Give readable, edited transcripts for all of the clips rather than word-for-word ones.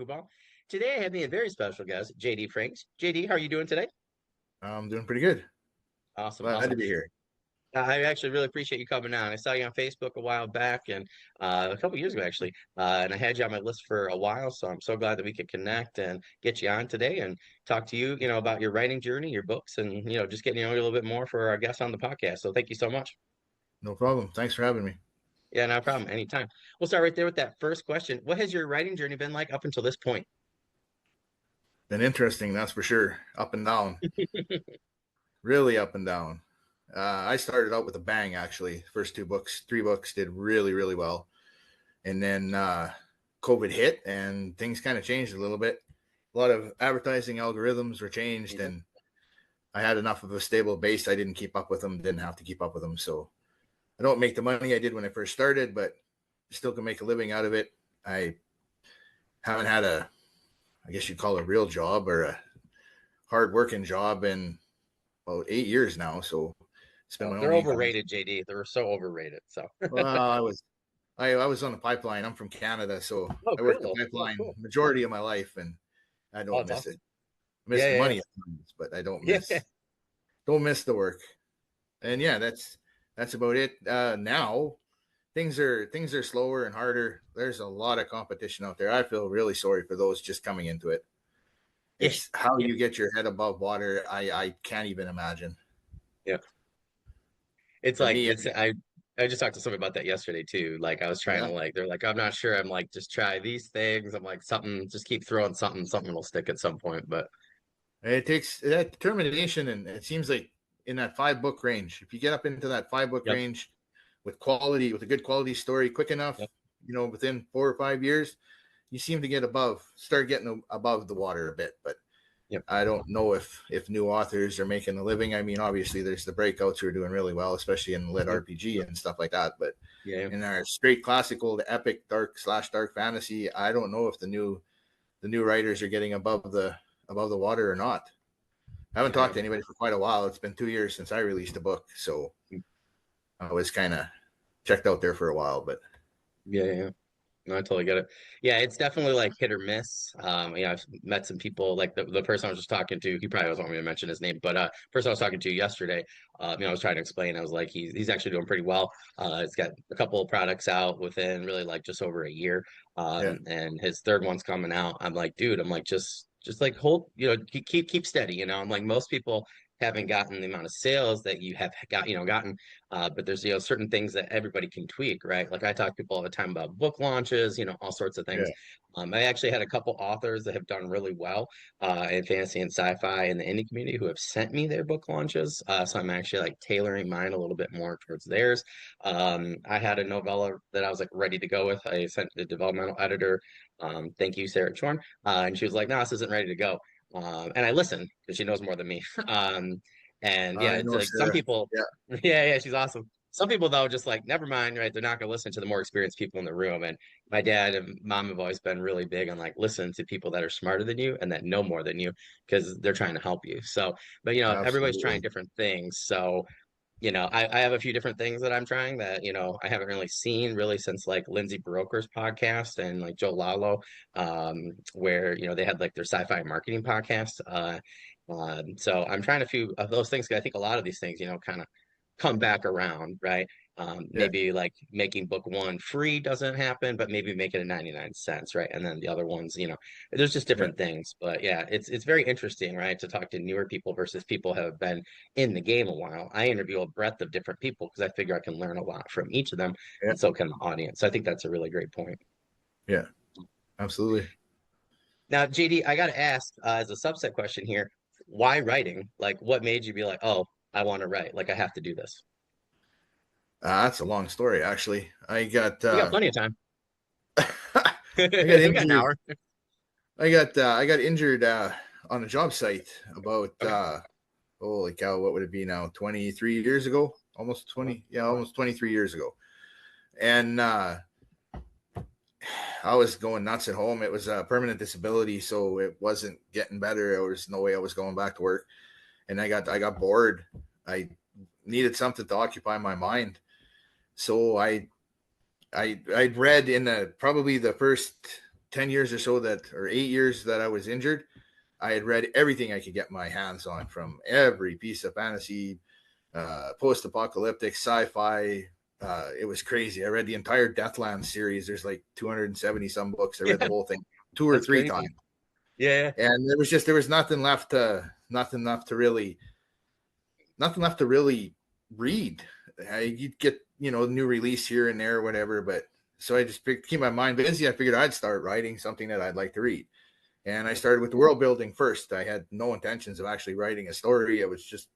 Coolbaugh. Today I have me a very special guest, JD Franks. JD, how are you doing today? I'm doing pretty good. Awesome, Glad awesome. to be here. I actually really appreciate you coming on. I saw you on Facebook a while back and a couple years ago, actually, and I had you on my list for a while. So I'm so glad that we could connect and get you on today and talk to you, about your writing journey, your books, and just getting to know you a little bit more for our guests on the podcast. So thank you so much. No problem. Thanks for having me. Yeah, no problem. Anytime. We'll start right there with that first question. What has your writing journey been like up until this point? Been interesting, that's for sure. Up and down, really up and down. I started out with a bang, actually. First two books, three books did really, really well. And then COVID hit and things kind of changed a little bit. A lot of advertising algorithms were changed, Mhm. and I had enough of a stable base. I didn't keep up with them, didn't have to keep up with them. So I don't make the money I did when I first started, but still can make a living out of it. I haven't had I guess you'd call it a real job or a hard working job in about 8 years now. So it's been Oh, my they're only income. overrated, JD. They're so overrated. So, Well, I was on the pipeline. I'm from Canada, so oh, I worked the cool. Oh, pipeline cool. majority of my life, and I Oh, don't it's miss it. awesome. I miss Yeah, the yeah, money at times, but I yeah. Yeah. don't miss the work. And yeah, that's about it. Now things are slower and harder. There's a lot of competition out there. I feel really sorry for those just coming into it. Yeah. It's how Yeah. you get your head above water. I can't even imagine. Yeah. It's For like me, it's I just talked to somebody about that yesterday too. Like I was trying to yeah, like they're like, I'm not sure. I'm like, just try these things. I'm like, something, just keep throwing something, something will stick at some point. But it takes that determination, and it seems like in that 5 book range, if you get up into that 5 book yep, range with quality, with a good quality story, quick enough, yep, within 4 or 5 years, you seem to start getting above the water a bit. But yep. I don't know if new authors are making a living. I mean, obviously there's the breakouts who are doing really well, especially in lit Yep. RPG and stuff like that. But Yeah. in our straight classical, the epic dark fantasy, I don't know if the new writers are getting above the water or not. I haven't Yeah. talked to anybody for quite a while. It's been 2 years since I released a book, so I was kind of checked out there for a while. But Yeah. Yeah. No, I totally get it. Yeah, it's definitely like hit or miss. I've met some people like the person I was just talking to, he probably doesn't want me to mention his name, but person I was talking to yesterday, I was trying to explain, I was like, he's actually doing pretty well. He's got a couple of products out within really like just over a year. yeah, And his third one's coming out. I'm like, dude, I'm like, just like hold, keep steady, I'm like most people haven't gotten the amount of sales that you have gotten, but there's certain things that everybody can tweak, right? Like I talk to people all the time about book launches, all sorts of things. yeah, I actually had a couple authors that have done really well in fantasy and sci-fi in the indie community who have sent me their book launches. So I'm actually like tailoring mine a little bit more towards theirs. I had a novella that I was like ready to go with. I sent the developmental editor. Thank you, Sarah Chorn. And she was like, no, this isn't ready to go. And I listened because she knows more than me. And yeah, I it's know like some Sarah. people, Yeah, yeah, she's awesome. Some people though, just like never mind, right? They're not going to listen to the more experienced people in the room. And my dad and mom have always been really big on like listen to people that are smarter than you and that know more than you because they're trying to help you. So, but everybody's trying absolutely. different things. So, I have a few different things that I'm trying that I haven't really seen really since like Lindsay Broker's podcast and like Joe Lalo, where they had like their sci-fi marketing podcast. So I'm trying a few of those things 'cause I think a lot of these things, kind of come back around, right? Yeah, Maybe like making book one free doesn't happen, but maybe make it a 99 cents, right? And then the other ones, there's just yeah, different things. But yeah, it's very interesting, right? To talk to newer people versus people who have been in the game a while. I interview a breadth of different people because I figure I can learn a lot from each of them, yeah, and so can the audience. So I think that's a really great point. yeah, absolutely. Now, JD, I got to ask as a subset question here, why writing? Like, what made you be like, oh, I want to write? Like, I have to do this. That's a long story, actually. We got plenty of time. I got We got an injured. hour. I got injured on a job site about Okay. holy cow, what would it be now? 23 years ago, almost Well, 20, yeah, almost 23 years ago. And I was going nuts at home. It was a permanent disability, so it wasn't getting better. There was no way I was going back to work, and I got bored. I needed something to occupy my mind, so I'd read in probably the first 10 years or so or 8 years that I was injured, I had read everything I could get my hands on, from every piece of fantasy, post-apocalyptic, sci-fi. It was crazy. I read the entire Deathland series. There's like 270 some books. I read the Yeah, whole thing 2 or 3 times, that's crazy. Yeah, and there was nothing left to really read. You'd get, new release here and there, whatever. But so I just keep my mind busy. I figured I'd start writing something that I'd like to read. And I yeah. started with the world building first. I had no intentions of actually writing a story. It was just,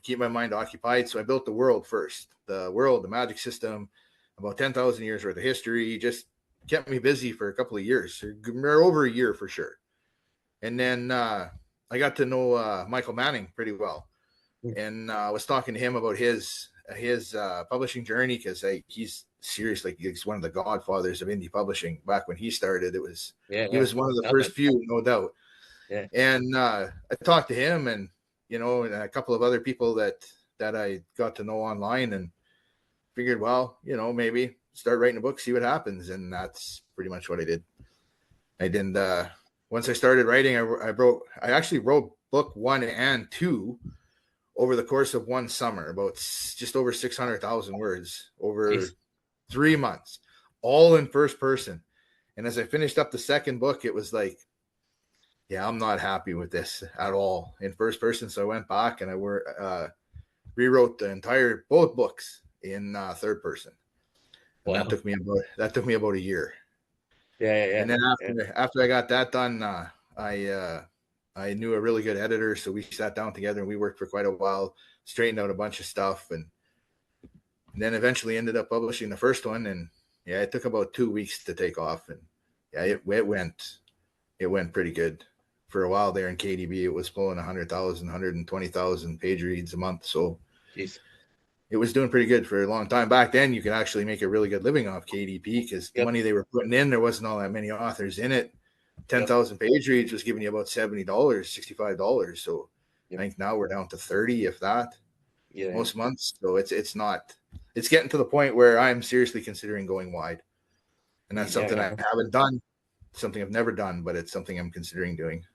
keep my mind occupied. So I built the world first. The world, the magic system, about 10,000 years worth of history, just kept me busy for a couple of years, or over a year for sure. And then I got to know Michael Manning pretty well, and I was talking to him about his publishing journey, because he's seriously, he's one of the godfathers of indie publishing. Back when he started, Yeah, he yeah. was one of the Nothing. first few, no doubt. Yeah. And I talked to him, and and a couple of other people that I got to know online, and figured, well, maybe start writing a book, see what happens. And that's pretty much what I did. I didn't. Once I started writing, I actually wrote book 1 and 2 over the course of one summer, about just over 600,000 words Jeez. over 3 months, all in first person. And as I finished up the second book, it was like, yeah, I'm not happy with this at all in first person. So I went back and rewrote both books in third person, and Wow. that took me about a year. Yeah, yeah, And then yeah. after I got that done, I knew a really good editor, so we sat down together and we worked for quite a while, straightened out a bunch of stuff, and then eventually ended up publishing the first one. And yeah, it took about 2 weeks to take off, and yeah, it went pretty good. For a while there in KDB, it was pulling 100,000, 120,000 page reads a month, so Jeez. it was doing pretty good for a long time. Back then, you could actually make a really good living off KDP, because the Yep. money they were putting in, there wasn't all that many authors in it. Ten Yep. thousand page reads was giving you about $70, $65. So I Yep. think now we're down to 30, if that, Yeah, yeah. most months. So it's getting to the point where I'm seriously considering going wide, and that's Yeah, something I yeah. haven't done, something I've never done, but it's something I'm considering doing.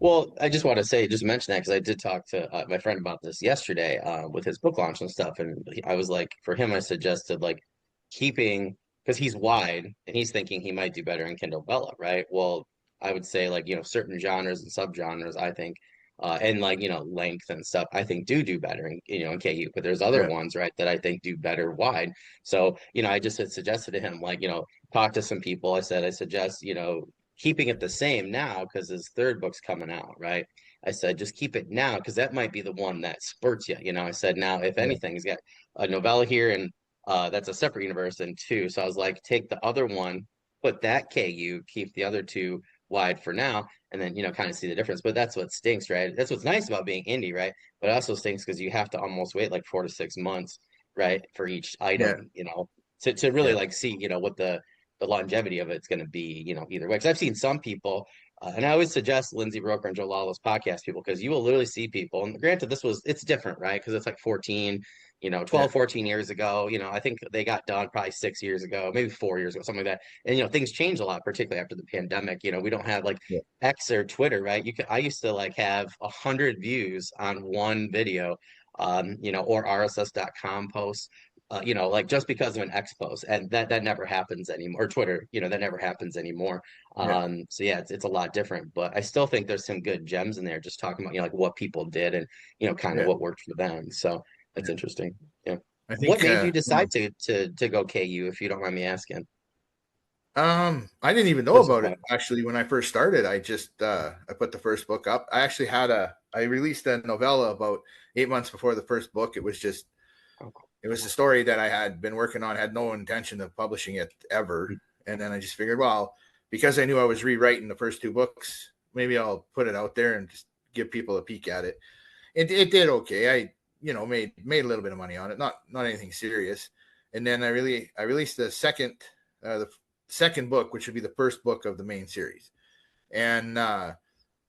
Well, I just want to say, just mention that because I did talk to my friend about this yesterday with his book launch and stuff, and I was like, for him, I suggested like keeping because he's wide and he's thinking he might do better in Kindle Vella, right? Well, I would say like certain genres and subgenres, I think, and like length and stuff, I think do better in KU, but there's other Yeah, ones, right, that I think do better wide. So I just had suggested to him like talk to some people. I suggest keeping it the same now because his third book's coming out, right? I said, just keep it now because that might be the one that spurts you. I said, now, if yeah, anything, he's got a novella here and that's a separate universe and two. So I was like, take the other one, put that KU, keep the other two wide for now, and then, kind of see the difference. But that's what stinks, right? That's what's nice about being indie, right? But it also stinks because you have to almost wait like 4 to 6 months, right, for each yeah, item, to really yeah, like see, what the longevity of it's going to be, either way. Because I've seen some people, and I always suggest Lindsay Roker and Joe Lalo's podcast people, because you will literally see people. And granted, it's different, right? Because it's like 14, yeah, 12, 14 years ago. I think they got done probably 6 years ago, maybe 4 years ago, something like that. And, things change a lot, particularly after the pandemic. We don't have like yeah, X or Twitter, right? I used to like have 100 views on one video, or RSS.com posts like just because of an X post, and that never happens anymore. Or Twitter, that never happens anymore. yeah, So yeah, it's a lot different, but I still think there's some good gems in there, just talking about like what people did and kind of yeah, what worked for them. So that's yeah. interesting. Yeah. I What think made you decide to go KU, if you don't mind me asking? I didn't even know Versus about it why? actually when I first started. I just I put the first book up. I released a novella about 8 months before the first book. Oh, cool. It was a story that I had been working on, had no intention of publishing it ever. And then I just figured, well, because I knew I was rewriting the first two books, maybe I'll put it out there and just give people a peek at it. It did okay. I made a little bit of money on it, not anything serious. And then I released the second book, which would be the first book of the main series. And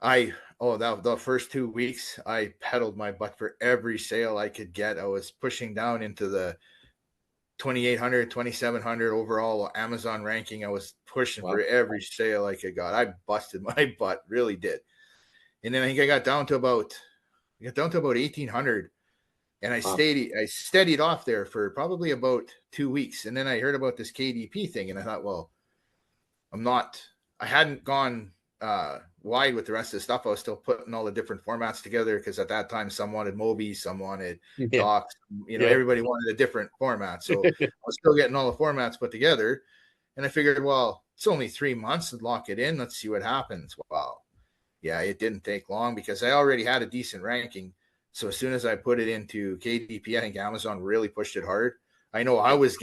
I oh that the first 2 weeks I pedaled my butt for every sale I could get. I was pushing down into the 2,800, 2,700 overall Amazon ranking. I was pushing for Wow. every sale I could got. I busted my butt, really did. And then I think I got down to about 1,800, and Wow. I steadied off there for probably about 2 weeks. And then I heard about this KDP thing, and I thought, well, I'm not. I hadn't gone wide with the rest of the stuff. I was still putting all the different formats together because at that time, some wanted Mobi, some wanted Yeah. Docs. Yeah. Everybody wanted a different format. So I was still getting all the formats put together. And I figured, well, it's only 3 months to lock it in. Let's see what happens. Wow. Yeah, it didn't take long because I already had a decent ranking. So as soon as I put it into KDP, I think Amazon really pushed it hard. I know Yeah. it was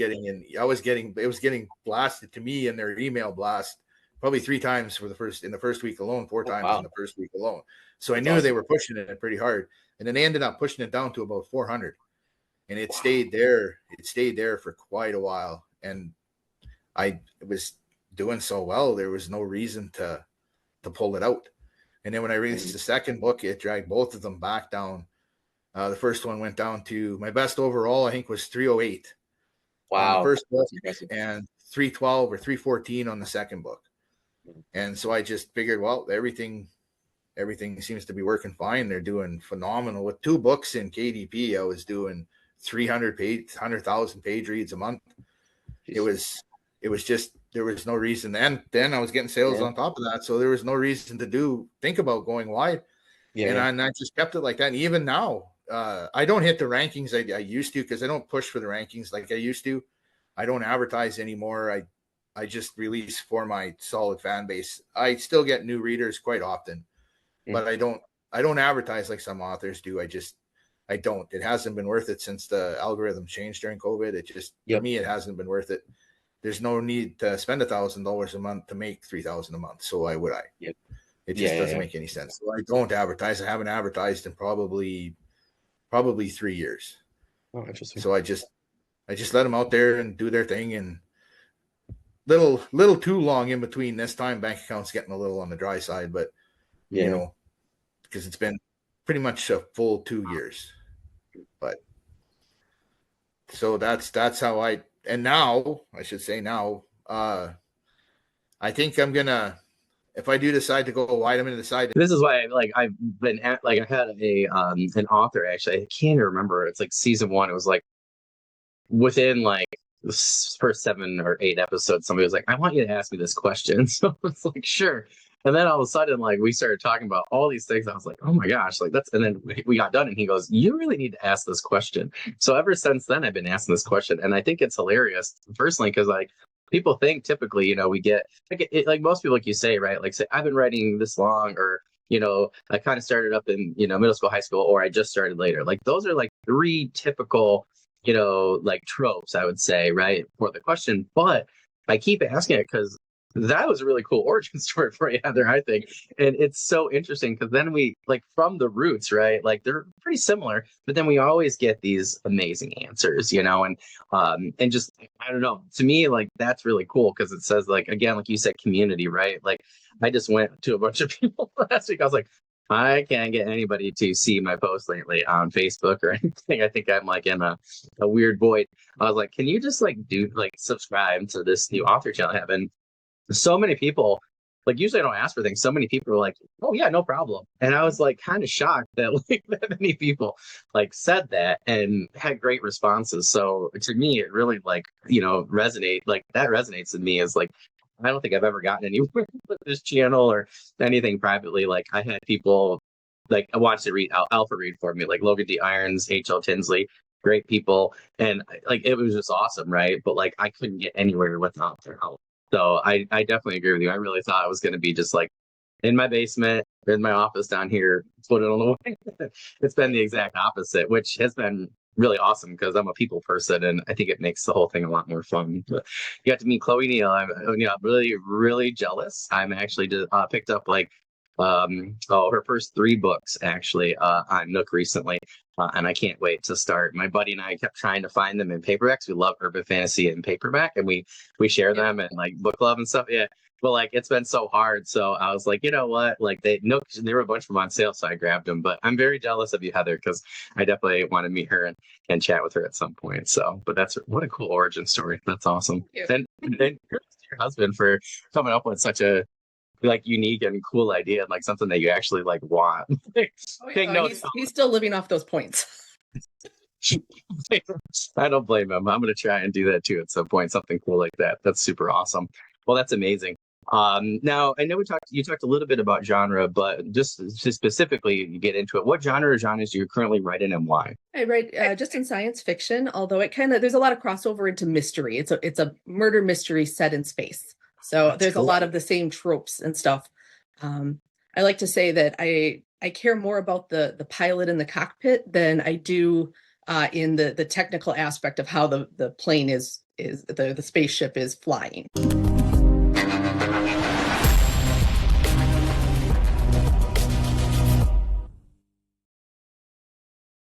getting blasted to me in their email blast probably 3 times in the first week alone, four Oh, times in wow. the first week alone. So I That's knew they awesome. were pushing it pretty hard. And then they ended up pushing it down to about 400. And it Wow. stayed there. It stayed there for quite a while. And I was doing so well, there was no reason to pull it out. And then when I released Mhm. the second book, it dragged both of them back down. The first one went down to my best overall, I think, was 308 on the Wow. first book That's impressive. and 312 or 314 on the second book. And so I just figured, well, everything seems to be working fine. They're doing phenomenal with 2 books in KDP. I was doing 100,000 page reads a month. It Jeez. was it was just there was no reason. And then I was getting sales Yeah. on top of that, so there was no reason to think about going wide. Yeah. And Yeah. I just kept it like that. And even now, I don't hit the rankings I used to because I don't push for the rankings like I used to. I don't advertise anymore. I just release for my solid fan base. I still get new readers quite often, Mm. but I don't advertise like some authors do. I don't. It hasn't been worth it since the algorithm changed during COVID. It just for Yep. me it hasn't been worth it. There's no need to spend $1,000 a month to make 3,000 a month. So why would I? Yep. It Yeah. just Yeah. doesn't Yeah. make any sense. So I don't advertise. I haven't advertised in probably 3 years. Oh, interesting. So I just let them out there and do their thing. And little too long in between this time. Bank account's getting a little on the dry side, but you Yeah. know because it's been pretty much a full 2 years. But so that's how I. And now I should say now. I think I'm gonna if I do decide to go wide, I'm gonna decide. This is why, like, I've been at, like, I had an author actually. I can't remember. It's like season one. It was like within like the first 7 or 8 episodes, somebody was like, "I want you to ask me this question." So I was like, "Sure." And then all of a sudden, like, we started talking about all these things. I was like, "Oh my gosh!" Like that's. And then we got done, and he goes, "You really need to ask this question." So ever since then, I've been asking this question, and I think it's hilarious personally because like people think typically, we get like most people, like you say, right? Like say I've been writing this long, or I kind of started up in middle school, high school, or I just started later. Like those are like three typical like tropes, I would say, right, for the question. But I keep asking it because that was a really cool origin story for you, Heather, I think. And it's so interesting because then we, like, from the roots, right? Like they're pretty similar, but then we always get these amazing answers, and just, I don't know, to me, like, that's really cool because it says, like, again, like you said, community, right? Like, I just went to a bunch of people last week. I was like, I can't get anybody to see my post lately on Facebook or anything. I think I'm like in a weird void. I was like, can you just like subscribe to this new author channel I have? And so many people, like, usually I don't ask for things. So many people were like, oh yeah, no problem. And I was like kind of shocked that like that many people like said that and had great responses. So to me, it really like, that resonates with me as like, I don't think I've ever gotten anywhere with this channel or anything privately. Like I had people like I watched it read Alpha read for me, like Logan D. Irons, H.L. Tinsley, great people. And like it was just awesome, right? But like I couldn't get anywhere without their help. So I definitely agree with you. I really thought it was going to be just like in my basement, in my office down here, put it on the way. It's been the exact opposite, which has been really awesome because I'm a people person and I think it makes the whole thing a lot more fun. But you got to meet Chloe Neal. I'm really, really jealous. I'm actually just picked up like her first 3 books actually on Nook recently, and I can't wait to start. My buddy and I kept trying to find them in paperbacks. We love urban fantasy in paperback, and we share them and like book club and stuff. Yeah, but like it's been so hard. So I was like, you know what? Like Nook, there were a bunch of them on sale, so I grabbed them. But I'm very jealous of you, Heather, because I definitely want to meet her and chat with her at some point. So, but that's what a cool origin story. That's awesome. And kudos to your husband for coming up with such a like unique and cool idea and like something that you actually like want. Take notes. He's still living off those points. I don't blame him. I'm going to try and do that too at some point, something cool like that. That's super awesome. Well, that's amazing. Now I know you talked a little bit about genre, but just to specifically get into it, what genre or genres do you currently write in and why? I write just in science fiction, although it kind of there's a lot of crossover into mystery. It's a murder mystery set in space. So That's there's cool. a lot of the same tropes and stuff. I like to say that I care more about the pilot in the cockpit than I do in the technical aspect of how the plane is the spaceship is flying.